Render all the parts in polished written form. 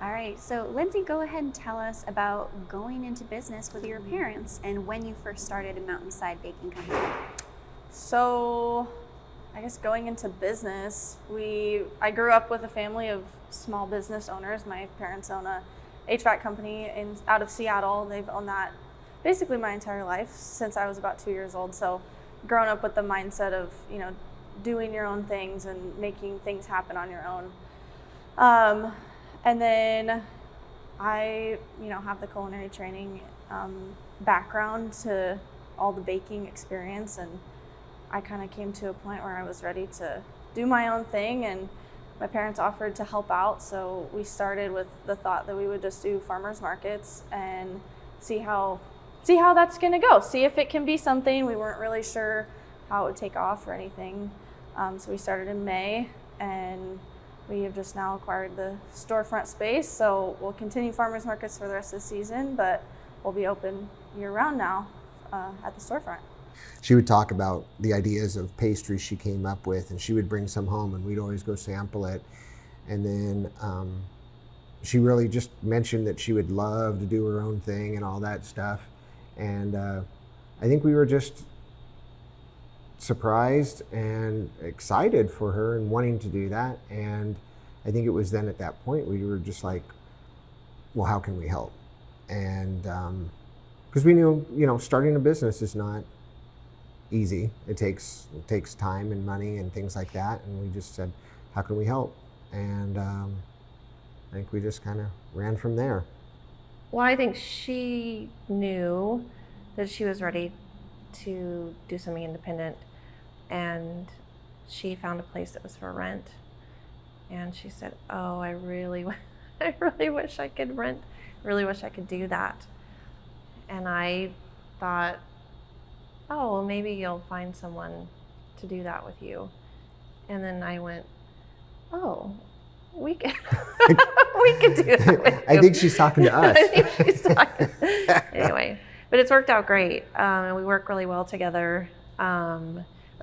All right, so Lindsay, go ahead and tell us about going into business with your parents and when you first started in Mountainside Baking Company. So, I guess going into business, I grew up with a family of small business owners. My parents own a HVAC company out of Seattle. They've owned that basically my entire life since I was about 2 years old. So, grown up with the mindset of, doing your own things and making things happen on your own. And then I, have the culinary training background to all the baking experience, and I kind of came to a point where I was ready to do my own thing, and my parents offered to help out. So we started with the thought that we would just do farmers markets and see how that's going to go. See if it can be something. We weren't really sure how it would take off or anything. So we started in May, and we have just now acquired the storefront space. So we'll continue farmers markets for the rest of the season, but we'll be open year round now at the storefront. She would talk about the ideas of pastries she came up with, and she would bring some home and we'd always go sample it. And then she really just mentioned that she would love to do her own thing and all that stuff. And I think we were just surprised and excited for her and wanting to do that. And I think it was then at that point we were just like, well, how can we help? And because we knew, starting a business is not easy. It takes time and money and things like that. And we just said, how can we help? And I think we just kind of ran from there. Well, I think she knew that she was ready to do something independent, and she found a place that was for rent. And she said, oh, I really wish I could rent. Really wish I could do that. And I thought, oh, well, maybe you'll find someone to do that with you. And then I went, oh, we could do that with you. I think she's talking to us. I think she's talking. Anyway, but it's worked out great. And we work really well together.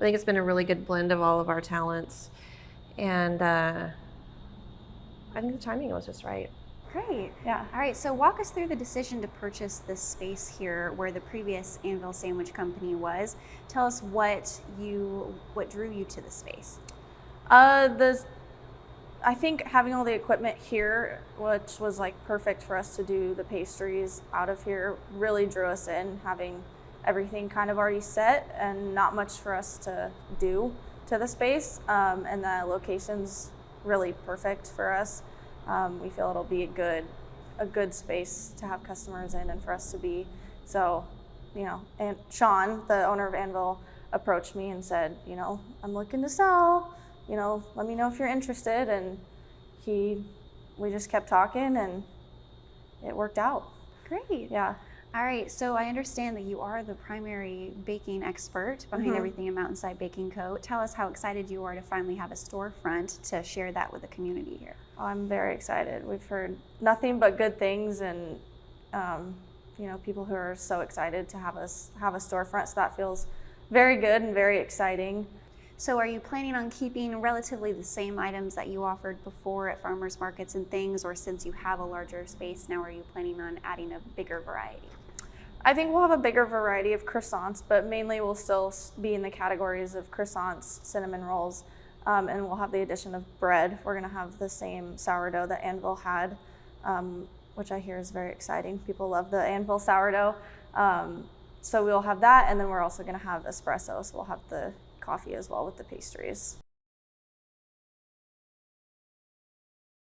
I think it's been a really good blend of all of our talents. And I think the timing was just right. Great. Yeah. All right. So walk us through the decision to purchase this space here where the previous Anvil Sandwich Company was. Tell us what drew you to the space. I think having all the equipment here, which was like perfect for us to do the pastries out of here, really drew us in, having everything kind of already set and not much for us to do to the space. And the location's really perfect for us. We feel it'll be a good space to have customers in and for us to be. So, and Sean, the owner of Anvil, approached me and said, I'm looking to sell, let me know if you're interested. And we just kept talking and it worked out. Great. Yeah. All right, so I understand that you are the primary baking expert behind everything in Mountainside Baking Co. Tell us how excited you are to finally have a storefront to share that with the community here. Oh, I'm very excited. We've heard nothing but good things, and people who are so excited to have us have a storefront. So that feels very good and very exciting. So are you planning on keeping relatively the same items that you offered before at farmers markets and things, or since you have a larger space now, are you planning on adding a bigger variety? I think we'll have a bigger variety of croissants, but mainly we'll still be in the categories of croissants, cinnamon rolls, and we'll have the addition of bread. We're gonna have the same sourdough that Anvil had, which I hear is very exciting. People love the Anvil sourdough. So we'll have that, and then we're also gonna have espresso, so we'll have the coffee as well with the pastries.